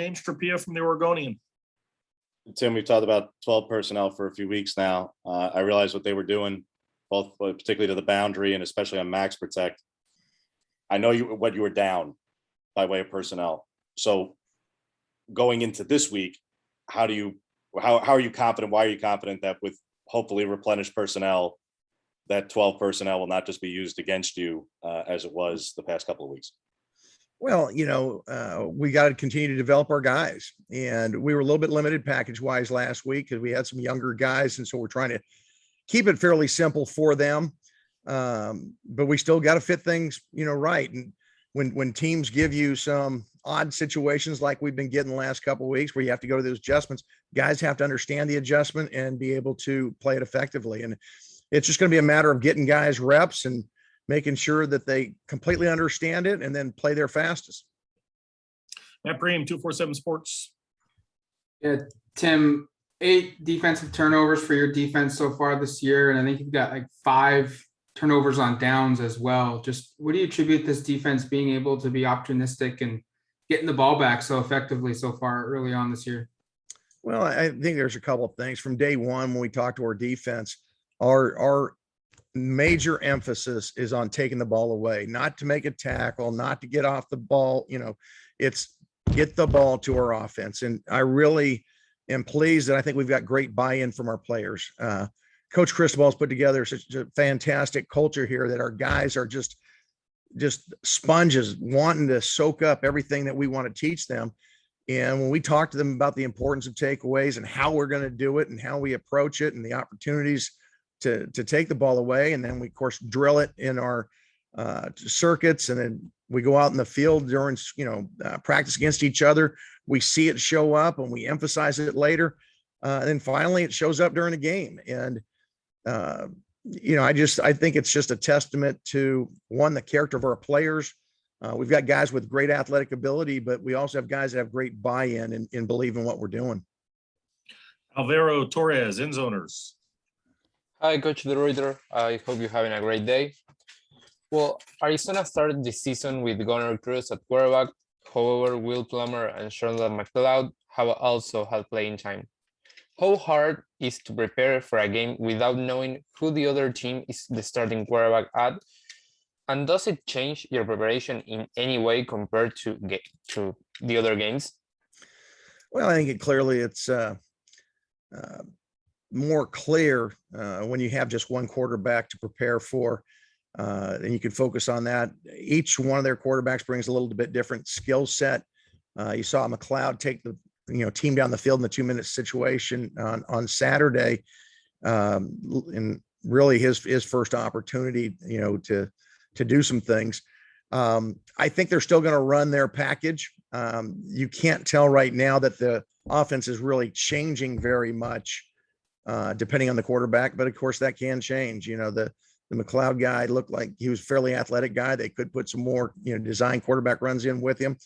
James Trapia from the Oregonian. Tim, we've talked about 12 personnel for a few weeks now. I realized what they were doing, both particularly to the boundary and especially on max protect. I know what you were down by way of personnel. So going into this week, how are you confident? Why are you confident that with hopefully replenished personnel, that 12 personnel will not just be used against you as it was the past couple of weeks? Well, we got to continue to develop our guys, and we were a little bit limited package wise last week because we had some younger guys. And so we're trying to keep it fairly simple for them. But we still got to fit things, right. And when teams give you some odd situations like we've been getting the last couple of weeks where you have to go to those adjustments, guys have to understand the adjustment and be able to play it effectively. And it's just going to be a matter of getting guys reps and making sure that they completely understand it and then play their fastest. Matt Bream, 247 Sports. Yeah, Tim, 8 defensive turnovers for your defense so far this year. And I think you've got like 5 turnovers on downs as well. Just what do you attribute this defense being able to be opportunistic and getting the ball back so effectively so far early on this year? Well, I think there's a couple of things. From day one, when we talked to our defense, our major emphasis is on taking the ball away, not to make a tackle, not to get off the ball. It's get the ball to our offense. And I really am pleased that I think we've got great buy-in from our players. Coach Cristobal's put together such a fantastic culture here that our guys are just sponges wanting to soak up everything that we want to teach them. And when we talk to them about the importance of takeaways and how we're going to do it and how we approach it and the opportunities to take the ball away, and then we of course drill it in our circuits, and then we go out in the field during practice against each other, we see it show up and we emphasize it later, and then finally it shows up during the game. And I think it's just a testament to, one, the character of our players. We've got guys with great athletic ability, but we also have guys that have great buy-in and believe in what we're doing. Alvaro Torres, End Zoners. Hi, Coach DeRuyter. I hope you're having a great day. Well, Arizona started the season with Gunnar Cruz at quarterback. However, Will Plummer and Sherland McLeod have also had playing time. How hard is to prepare for a game without knowing who the other team is the starting quarterback at? And does it change your preparation in any way compared to the other games? Well, I think it's more clear when you have just one quarterback to prepare for, and you can focus on that. Each one of their quarterbacks brings a little bit different skill set. You saw McLeod take the team down the field in the 2-minute situation on Saturday, and really his first opportunity to do some things. I think they're still going to run their package. You can't tell right now that the offense is really changing very much depending on the quarterback, but of course that can change. The McLeod guy looked like he was a fairly athletic guy. They could put some more design quarterback runs in with him.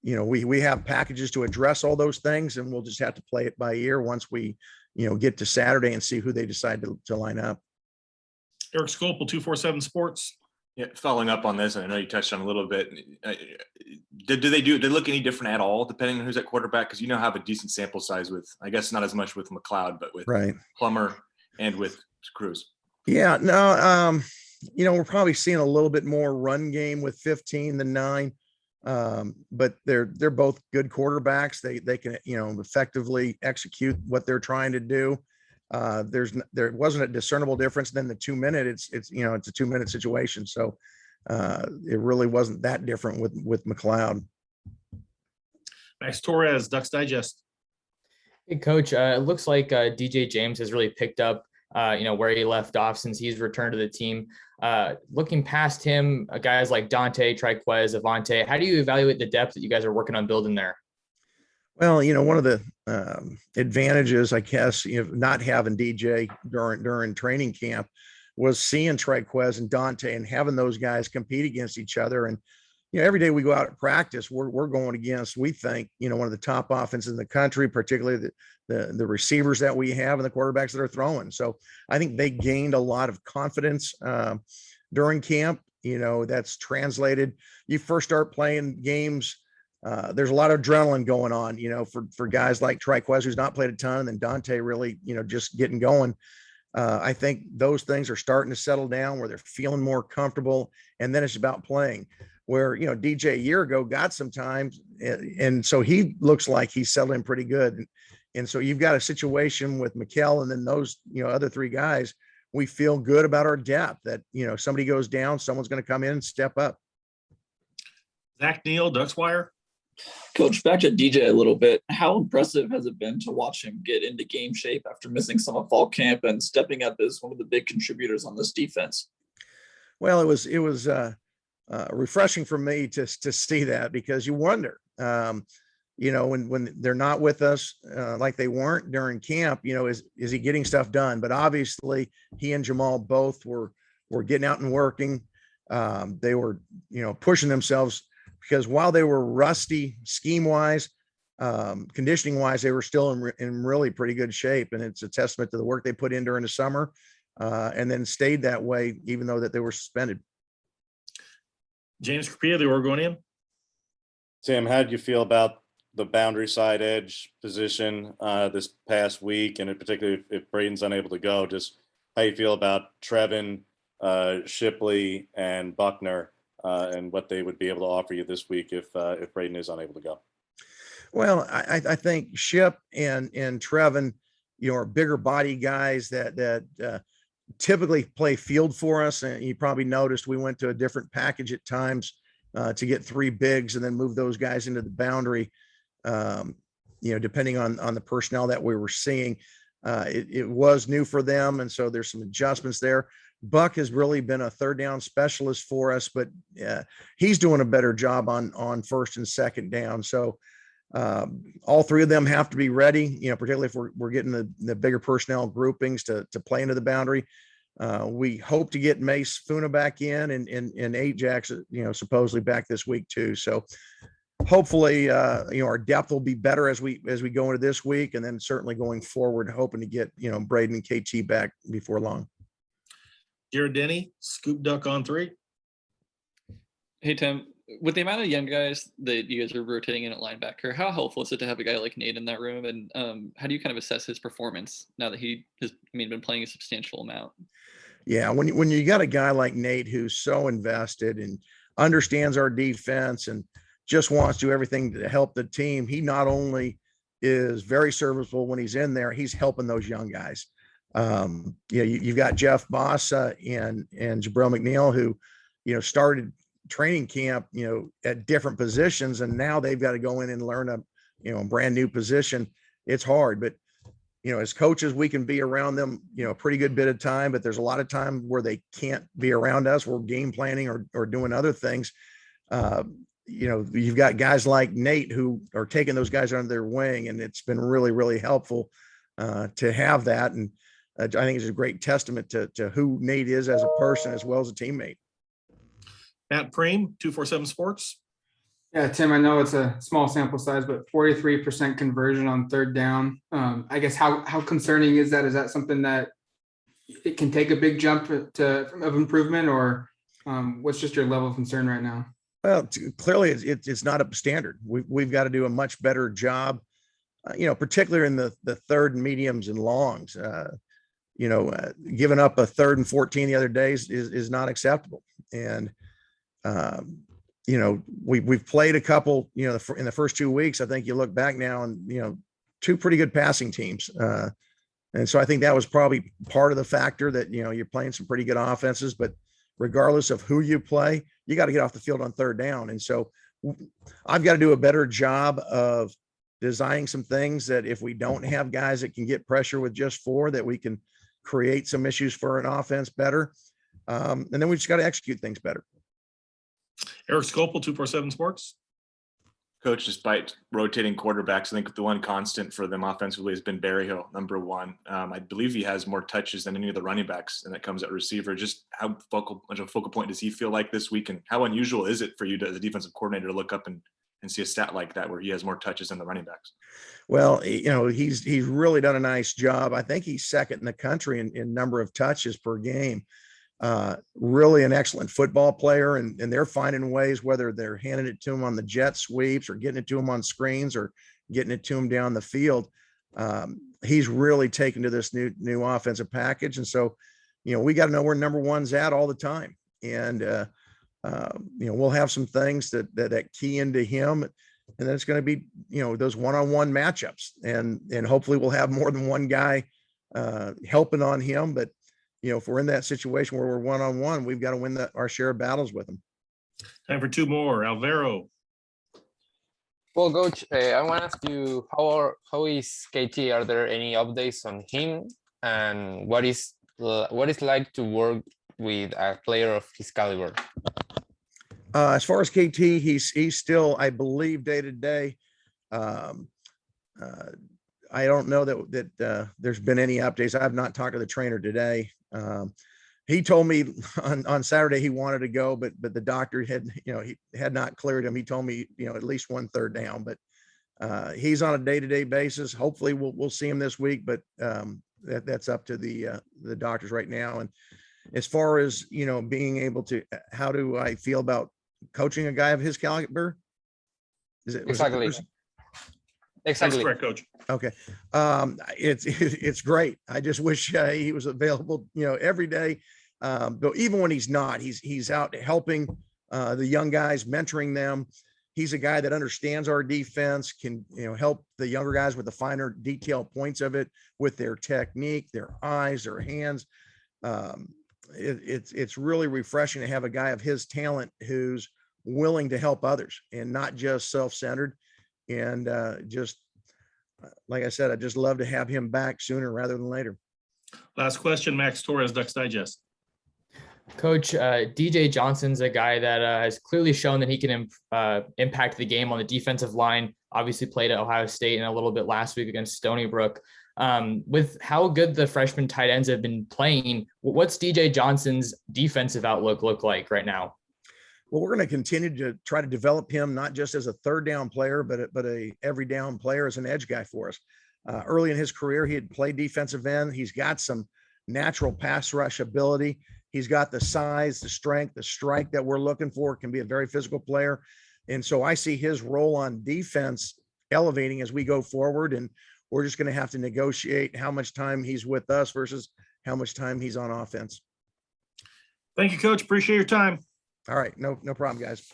We have packages to address all those things, and we'll just have to play it by ear once we get to Saturday and see who they decide to line up. Eric Scopel, 247 Sports. Yeah, following up on this, and I know you touched on a little bit. Do they look any different at all depending on who's at quarterback? Because have a decent sample size with, I guess not as much with McLeod, but with Plummer and with Cruz. Yeah, no, we're probably seeing a little bit more run game with 15 than 9, but they're both good quarterbacks. They can effectively execute what they're trying to do. There wasn't a discernible difference. Then the 2-minute, it's a 2-minute situation. So it really wasn't that different with McLeod. Max Torres, Ducks Digest. Hey, Coach, it looks like DJ James has really picked up, where he left off since he's returned to the team. Looking past him, guys like Dante, Triquez, Avante, how do you evaluate the depth that you guys are working on building there? Well, one of the advantages, I guess, not having DJ during training camp was seeing Triquez and Dante and having those guys compete against each other. And, every day we go out at practice, we're going against, we think, one of the top offenses in the country, particularly the receivers that we have and the quarterbacks that are throwing. So I think they gained a lot of confidence during camp. That's translated. You first start playing games there's a lot of adrenaline going on, for guys like Triquez, who's not played a ton, and then Dante really, just getting going. I think those things are starting to settle down where they're feeling more comfortable. And then it's about playing where, DJ a year ago got some time. And so he looks like he's settled in pretty good. And so you've got a situation with Mikkel and then those, other three guys, we feel good about our depth that, somebody goes down, someone's going to come in and step up. Zach Neal, Ducks Wire. Coach, back to DJ a little bit. How impressive has it been to watch him get into game shape after missing some of fall camp and stepping up as one of the big contributors on this defense? Well, it was refreshing for me to see that, because you wonder, when they're not with us like they weren't during camp, is he getting stuff done? But obviously he and Jamal both were getting out and working. They were, pushing themselves, because while they were rusty scheme wise, conditioning wise, they were still in really pretty good shape. And it's a testament to the work they put in during the summer and then stayed that way, even though that they were suspended. James Crepea, the Oregonian. Tim, how do you feel about the boundary side edge position this past week? And in particular, if Braden's unable to go, just how you feel about Trevin, Shipley, and Buckner, and what they would be able to offer you this week if Braden is unable to go? Well, I think Ship and Trevin, are bigger body guys that typically play field for us. And you probably noticed we went to a different package at times to get three bigs and then move those guys into the boundary, depending on the personnel that we were seeing. It was new for them. And so there's some adjustments there. Buck has really been a third down specialist for us, but he's doing a better job on first and second down. So all three of them have to be ready, particularly if we're getting the bigger personnel groupings to play into the boundary. We hope to get Mace Funa back in and Ajax, supposedly back this week too. So hopefully, our depth will be better as we go into this week, and then certainly going forward, hoping to get, Braden and KT back before long. Jared Denny, Scoop Duck on 3. Hey, Tim, with the amount of young guys that you guys are rotating in at linebacker, how helpful is it to have a guy like Nate in that room? And how do you kind of assess his performance now that he has been playing a substantial amount? Yeah, when you got a guy like Nate who's so invested and understands our defense and just wants to do everything to help the team, he not only is very serviceable when he's in there, he's helping those young guys. You've got Jeff Bossa and Jabril McNeil who, started training camp, at different positions, and now they've got to go in and learn a brand new position. It's hard, but as coaches, we can be around them, a pretty good bit of time, but there's a lot of time where they can't be around us. We're game planning or doing other things. You've got guys like Nate who are taking those guys under their wing, and it's been really, really helpful to have that. And I think it's a great testament to who Nate is as a person as well as a teammate. Matt Preem, 247 Sports. Yeah, Tim, I know it's a small sample size, but 43% conversion on third down. I guess how concerning is that? Is that something that it can take a big jump of improvement, or what's just your level of concern right now? Well, clearly it's not up to standard. We've got to do a much better job, particularly in the third and mediums and longs. Giving up a 3rd and 14 the other days is not acceptable. And, we've played a couple, in the first 2 weeks. I think you look back now and, 2 pretty good passing teams. And so I think that was probably part of the factor that, you're playing some pretty good offenses, but regardless of who you play, you got to get off the field on third down. And so I've got to do a better job of designing some things that if we don't have guys that can get pressure with just 4, that we can create some issues for an offense better. And then we just got to execute things better. Eric Scopel, 247 Sports. Coach, despite rotating quarterbacks, I think the one constant for them offensively has been Berryhill, number 1. I believe he has more touches than any of the running backs, and that comes at receiver. Just how much of a focal point does he feel like this week, and how unusual is it for you as a defensive coordinator to look up and see a stat like that where he has more touches than the running backs? Well, he's really done a nice job. I think he's second in the country in number of touches per game. really an excellent football player, and they're finding ways, whether they're handing it to him on the jet sweeps or getting it to him on screens or getting it to him down the field. He's really taken to this new offensive package. And so, we got to know where number one's at all the time. And, we'll have some things that key into him, and then it's going to be, those one-on-one matchups, and hopefully we'll have more than one guy helping on him. But, if we're in that situation where we're one-on-one, we've got to win our share of battles with him. Time for two more. Alvaro. Well, Coach, I want to ask you, how is KT? Are there any updates on him, and what is like to work with a player of his caliber? As far as KT, he's still, I believe, day to day. I don't know that there's been any updates. I have not talked to the trainer today. He told me on Saturday he wanted to go, but the doctor he had not cleared him. He told me, at least 1/3 down, but he's on a day-to-day basis. Hopefully we'll see him this week, but that's up to the doctors right now. And as far as, being able to, how do I feel about coaching a guy of his caliber? Exactly. That's correct, Coach. Okay. It's great. I just wish he was available, every day. But even when he's not, he's out helping the young guys, mentoring them. He's a guy that understands our defense, can, help the younger guys with the finer detail points of it, with their technique, their eyes, their hands. It's really refreshing to have a guy of his talent who's willing to help others and not just self-centered. And just like I said, I'd just love to have him back sooner rather than later. Last question, Max Torres, Ducks Digest. Coach, DJ Johnson's a guy that has clearly shown that he can impact the game on the defensive line. Obviously played at Ohio State and a little bit last week against Stony Brook. With how good the freshman tight ends have been playing, what's DJ Johnson's defensive outlook look like right now? Well, we're going to continue to try to develop him, not just as a third down player, but a every down player as an edge guy for us. Early in his career, he had played defensive end. He's got some natural pass rush ability. He's got the size, the strength, the strike that we're looking for. Can be a very physical player. And so I see his role on defense elevating as we go forward. And we're just going to have to negotiate how much time he's with us versus how much time he's on offense. Thank you, Coach. Appreciate your time. All right. No problem, guys.